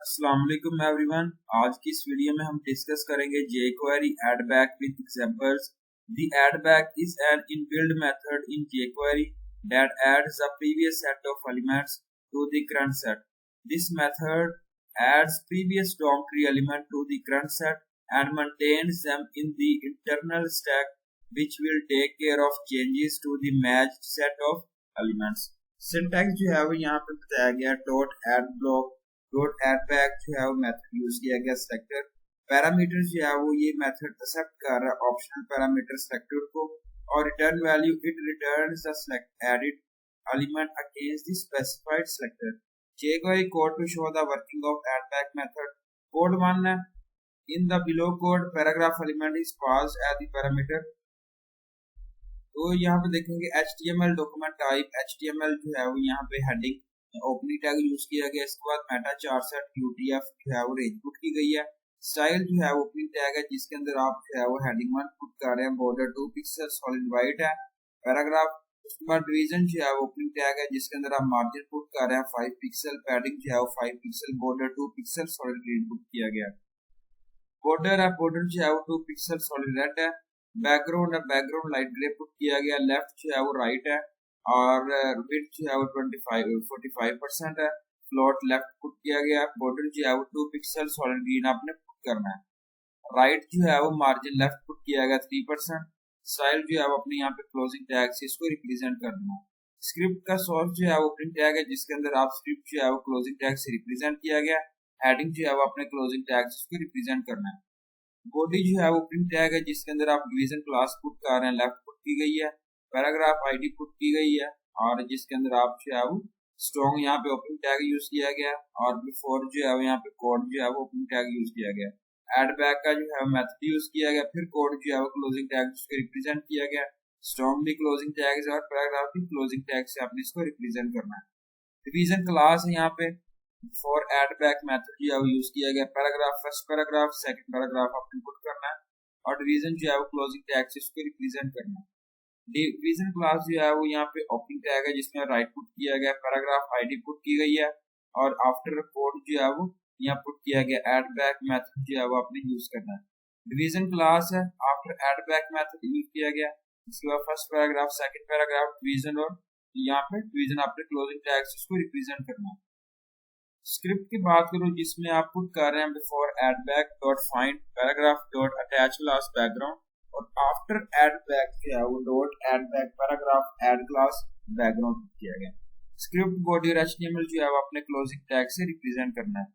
अस्सलाम वालेकुम एवरीवन। आज की इस वीडियो में हम डिस्कस करेंगे jQuery addBack with examples. The addBack is an inbuilt method in jQuery that adds a previous set of elements to the current set. This method adds previous DOM tree element to the current set and maintains them in the internal stack, which will take care of changes to the matched set of elements. Syntax जो है वो यहाँ पे बताया गया dot ad block dot addBack जो है वो मेथड यूज किया गया सेलेक्टर पैरामीटर जो है वो ये मेथड एक्सेप्ट कर रहा है ऑप्शनल पैरामीटर सेलेक्टर को और return value it returns the select added element against the specified selector. jQuery code to show the working of addBack method. Code 1 in the below code paragraph element is passed as the parameter. तो यहाँ पे देखेंगे HTML document type HTML जो है वो यहाँ पे heading opening tag use किया गया। इसके बाद मेटा चार सेट UTF जो है वो रेंज पुट की गई है। स्टाइल जो है वो ओपनिंग टैग है जिसके अंदर आप जो है वो हेडिंग 1 पुट कर रहे हैं, बॉर्डर 2 पिक्सल सॉलिड वाइट है। पैराग्राफ उसके बाद डिवीजन जो है वो ओपनिंग टैग है जिसके अंदर आप मार्जिन पुट कर रहे हैं 5 पिक्सल, पैडिंग जो है वो 5 pixel, border 2 pixel solid green put किया गया। बॉर्डर है, बॉर्डर जो है वो 2 पिक्सल सॉलिड रेड है। बैकग्राउंड है, बैकग्राउंड लाइट ग्रे पुट किया गया। लेफ्ट जो है वो राइट है और विड्थ जो है वो 45% है। फ्लोट लेफ्ट पुट किया गया। बॉर्डर जो है वो 2 पिक्सल सॉलिड ग्रीन आपने पुट करना है। राइट जो है वो मार्जिन लेफ्ट पुट किया गया 3%। स्टाइल जो है वो अपने यहाँ पे क्लोजिंग टैग से इसको रिप्रेजेंट करना है। स्क्रिप्ट का सोर्स जो है वो प्रिंट टैग है जिसके अंदर आप स्क्रिप्ट जो है वो क्लोजिंग टैग से रिप्रेजेंट किया गया। हेडिंग जो है वो अपने क्लोजिंग टैग से इसको रिप्रेजेंट करना है। बॉडी जो है वो प्रिंट टैग है जिसके अंदर आप डिवीजन क्लास पुट कर रहे हैं, लेफ्ट पुट की गई है। पैराग्राफ आईडी पुट की गई है और जिसके अंदर आप जो है वो स्ट्रॉन्ग यहाँ पे ओपनिंग टैग यूज किया गया और बिफोर जो है वो यहाँ पे कोड जो है वो ओपनिंग टैग यूज किया गया। addBack का जो है मेथड यूज किया गया, फिर कोड जो है वो क्लोजिंग टैग से रिप्रेजेंट किया गया। स्ट्रॉन्ग भी क्लोजिंग टैग से और पैराग्राफ भी क्लोजिंग टैग से आपने इसको रिप्रेजेंट करना है। डिवीजन क्लास है यहाँ पे फॉर addBack मेथड जो है वो यूज किया गया। Paragraph first paragraph second paragraph आपने पुट करना है और डिवीजन जो है वो क्लोजिंग टैग से इसको रिप्रेजेंट करना है। डिवीजन क्लास जो है वो यहाँ पे ओपनिंग टैग है जिसमें राइट पुट किया गया। पैराग्राफ आईडी पुट की गई है और आफ्टर कोड जो है वो यहाँ पुट किया गया। addBack मेथड जो है वो आपने यूज करना है। डिवीजन क्लास है, आफ्टर addBack मेथड यूज किया गया। इसके बाद first paragraph second paragraph division और यहाँ पे डिवीजन आपने क्लोजिंग टैग से इसको रिप्रेजेंट करना है। स्क्रिप्ट की बात करूं जिसमें आप पुट कर रहे हैं before addBack dot find paragraph dot attach class background और आफ्टर addBack जो है वो dot addBack paragraph add class background किया गया। स्क्रिप्ट बॉडी और HTML जो है वो अपने क्लोजिंग टैग से रिप्रेजेंट करना है।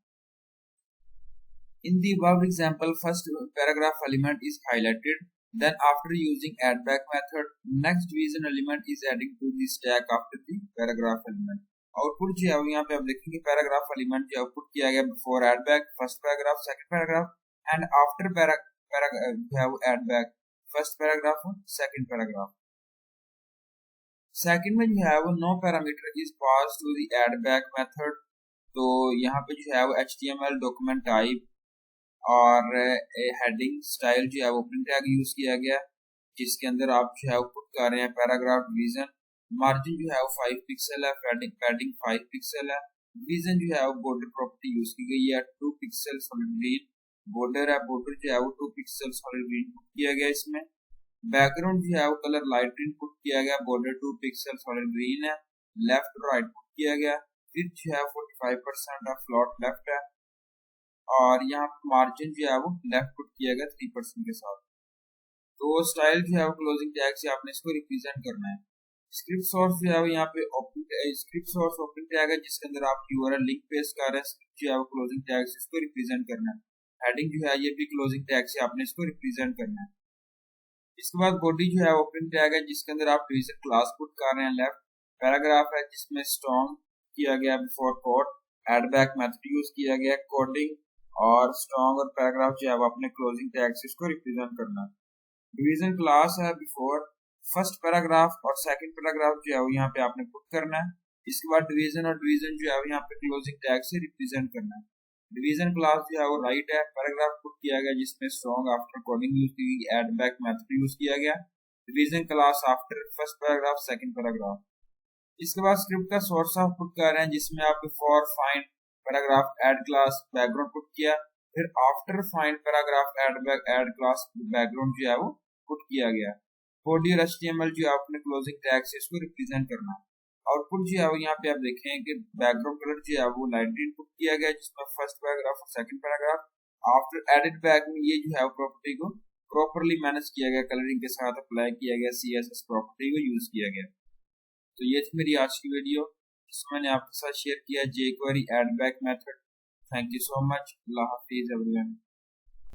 In the above example, first paragraph element is highlighted. Then after using addBack method, next division element is adding to the stack after the paragraph element. Output जो है वो यहाँ पे आप देखेंगे पैराग्राफ एलिमेंट जो आउटपुट किया गया before addBack first paragraph second paragraph and after जो है वो addBack फर्स्ट पैराग्राफ और सेकंड पैराग्राफ। सेकंड में जो है वो no parameter is pass to the addBack method. तो यहाँ पे जो है वो HTML डॉक्यूमेंट टाइप और हेडिंग स्टाइल जो है वो प्रिंट टैग यूज किया गया जिसके अंदर आप जो है वो पुट कर रहे हैं पैराग्राफ डिवीजन। मार्जिन जो है वो 5 पिक्सल है, पैडिंग 5 पिक्सल है। डिवीजन जो है वो बॉर्डर प्रॉपर्टी यूज की गई है 2 पिक्सल सॉलिड ग्रीन। बॉर्डर है, बॉर्डर जो है वो 2 पिक्सल सॉलिड ग्रीन पुट किया गया इसमें। बैकग्राउंड जो है वो कलर लाइट ग्रीन पुट किया गया, बॉर्डर 2 पिक्सल सॉलिड ग्रीन है। लेफ्ट और राइट पुट किया गया। फिर जो है 45% है, फ्लोट लेफ्ट है और यहाँ मार्जिन जो है वो लेफ्ट पुट किया गया 3% के साथ। तो स्टाइल जो है वो क्लोजिंग टैग से आपने इसको रिप्रेजेंट करना है। स्क्रिप्ट सोर्स जो है वो यहाँ पे स्क्रिप्ट सोर्स ओपन टैग है जिसके अंदर आप URL लिंक पेस्ट कर रहे हैं। स्क्रिप्ट जो है वो क्लोजिंग टैग से इसको रिप्रेजेंट करना है। हेडिंग जो है ये भी क्लोजिंग टैग से आपने इसको रिप्रेजेंट करना है। इसके बाद बॉडी जो है ओपन टैग है जिसके अंदर आप डिवीजन क्लास पुट कर रहे हैं। लेफ्ट पैराग्राफ है जिसमें स्ट्रॉन्ग किया गया before code. addBack method use किया गया। कोडिंग और स्ट्रॉन्ग और पैराग्राफ जो है वो अपने क्लोजिंग टैग से इसको रिप्रेजेंट करना है। डिवीजन क्लास है बिफोर फर्स्ट पैराग्राफ और सेकंड पैराग्राफ जो है वो यहाँ पे आपने पुट करना है। इसके बाद डिवीजन और डिवीजन जो है वो यहाँ पे क्लोजिंग टैग से रिप्रेजेंट करना है। डिवीजन क्लास जो है वो राइट है, पैराग्राफ पुट किया गया जिसमें स्ट्रॉन्ग आफ्टर कोडिंग यूज की गई, addBack मेथड यूज किया गया। Division class after first paragraph second paragraph. इसके बाद स्क्रिप्ट का सोर्स आप पुट कर रहे हैं जिसमें आप before find paragraph add class background put किया, फिर after find paragraph add class background जो है वो पुट किया गया। बॉडी और HTML जो है अपने क्लोजिंग टैग से इसको रिप्रेजेंट करना। आउटपुट जो है वो यहाँ पे आप देखें कि बैकग्राउंड कलर जो है वो लाइट ग्रीन पुट किया गया, जिसमें फर्स्ट पैराग्राफ और सेकंड पैराग्राफ। आफ्टर addBack में ये जो है प्रॉपर्टी को प्रॉपरली मैनेज किया गया, कलरिंग के साथ अप्लाई किया गया, CSS प्रॉपर्टी को यूज किया गया। तो ये थी मेरी आज की वीडियो, जिसमें मैंने आपके साथ शेयर किया jQuery addBack method. Thank you so much. Allah Hafiz everyone.